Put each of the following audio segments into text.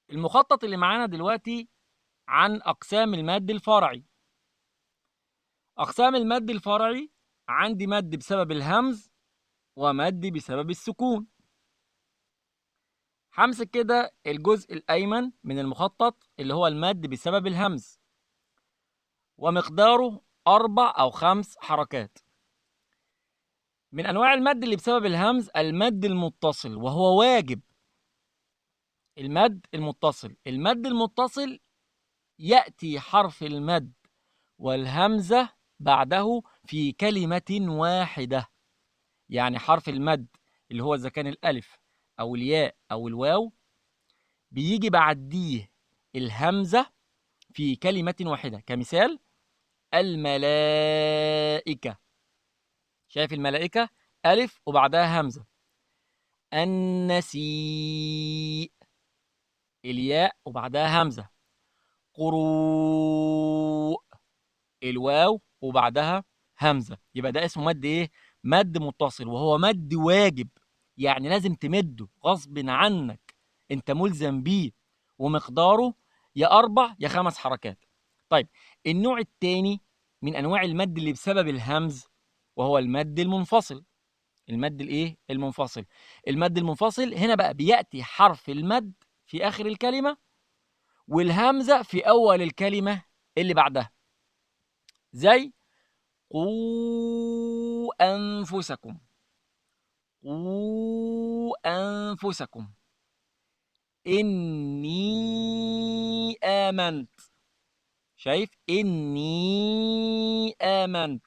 المخطط اللي معانا دلوقتي عن أقسام المد الفرعي. أقسام المد الفرعي عندي مد بسبب الهمز ومد بسبب السكون. همسك كده الجزء الأيمن من المخطط اللي هو المد بسبب الهمز، ومقداره 4 أو 5 حركات. من أنواع المد اللي بسبب الهمز المد المتصل، وهو واجب. المد المتصل يأتي حرف المد والهمزة بعده في كلمة واحدة. يعني حرف المد اللي هو إذا كان الألف أو الياء أو الواو بيجي بعديه الهمزة في كلمة واحدة. كمثال الملائكة، شايف الملائكة ألف وبعدها همزة. النسيء الياء وبعدها همزة. قروء الواو وبعدها همزة. يبقى ده اسمه مد ايه؟ مد متصل، وهو مد واجب، يعني لازم تمده غصب عنك، انت ملزم بيه، ومقداره يا 4 يا 5 حركات. طيب، النوع الثاني من انواع المد اللي بسبب الهمز وهو المد المنفصل. المد الايه؟ المنفصل. المد المنفصل هنا بقى بيأتي حرف المد في آخر الكلمة والهمزة في أول الكلمة اللي بعدها. زي قوا أنفسكم. قوا أنفسكم. إني آمنت. شايف؟ إني آمنت.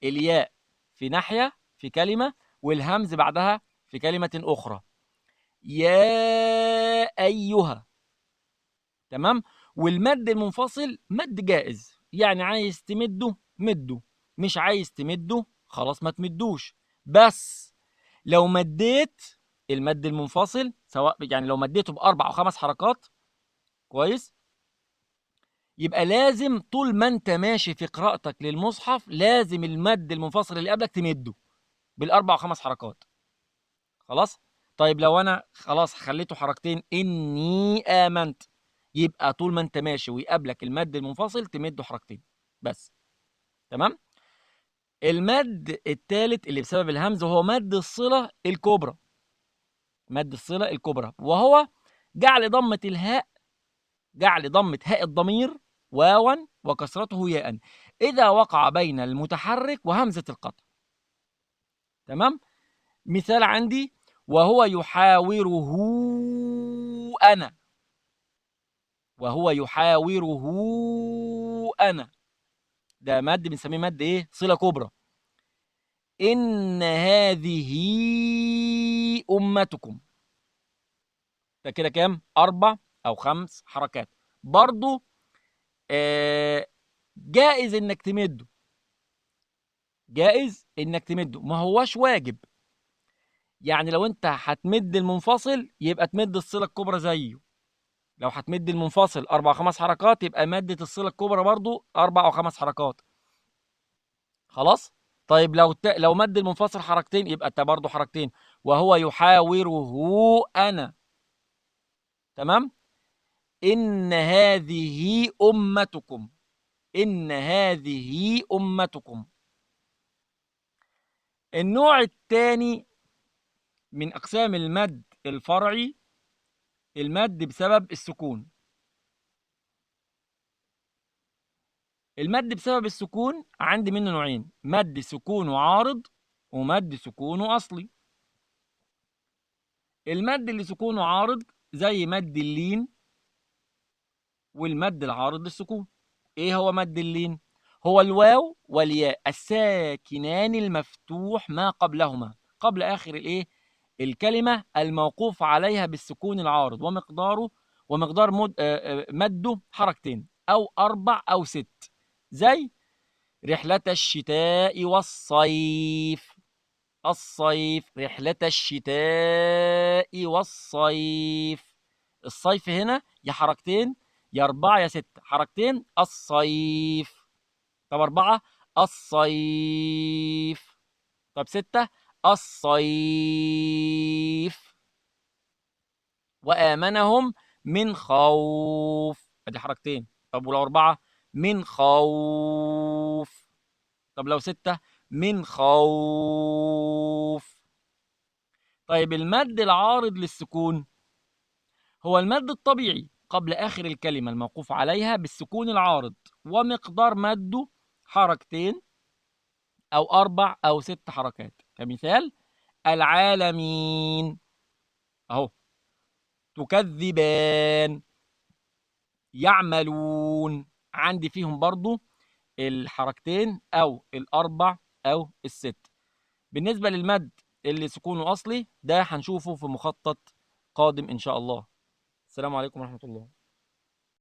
الياء في ناحية في كلمة، والهمز بعدها في كلمة أخرى. يا أيها. تمام. والمد المنفصل مد جائز، يعني عايز تمده مده، مش عايز تمده خلاص ما تمدوش. بس لو مديت المد المنفصل، سواء يعني لو مديته بأربع أو 5 حركات، كويس، يبقى لازم طول ما انت ماشي في قراءتك للمصحف لازم المد المنفصل اللي قبلك تمده بالأربع أو 5 حركات. خلاص. طيب لو انا خلاص خليته حركتين، اني امنت، يبقى طول ما انت ماشي ويقابلك المد المنفصل تمده حركتين بس. تمام. المد الثالث اللي بسبب الهمز هو مد الصلة الكبرى. مد الصلة الكبرى وهو جعل ضمة هاء الضمير واوا وكسرته ياء إذا وقع بين المتحرك وهمزة القطع. تمام. مثال عندي: وهو يحاوره أنا. وهو يحاوره أنا، ده مد بنسميه مد إيه؟ صلة كبرى. إن هذه أمتكم. ده كده كام؟ 4 أو 5 حركات. برضو جائز إنك تمده، جائز إنك تمده، ما هوش واجب. يعني لو أنت هتمد المنفصل يبقى تمد الصلة الكبرى زيه. لو هتمد المنفصل 4 أو 5 حركات يبقى مادة الصلة الكبرى برضو 4 أو 5 حركات. خلاص. طيب لو مد المنفصل حركتين يبقى انت برضه حركتين. وهو يحاوره انا. تمام. ان هذه امتكم. ان هذه امتكم. النوع الثاني من اقسام المد الفرعي المد بسبب السكون. المد بسبب السكون عندي منه نوعين: مد سكون عارض ومد سكون اصلي. المد اللي سكونه عارض زي مد اللين والمد العارض للسكون. ايه هو مد اللين؟ هو الواو والياء الساكنان المفتوح ما قبلهما، قبل اخر الايه؟ الكلمه الموقوف عليها بالسكون العارض، ومقدار مده حركتين او 4 او 6. زي رحلة الشتاء والصيف. الصيف، رحلة الشتاء والصيف. الصيف هنا يا حركتين يا 4 يا 6 حركتين. الصيف. طب 4 الصيف. طب 6 الصيف. وآمنهم من خوف، ادي حركتين. طب ولو 4 من خوف. طب لو 6 من خوف. طيب المد العارض للسكون هو المد الطبيعي قبل آخر الكلمة الموقوف عليها بالسكون العارض، ومقدار مده حركتين أو 4 أو 6 حركات. كمثال العالمين أهو، تكذبان، يعملون، عندي فيهم برضو الحركتين أو الأربع أو الست. بالنسبة للمد اللي سكونه أصلي ده هنشوفه في مخطط قادم إن شاء الله. السلام عليكم ورحمة الله.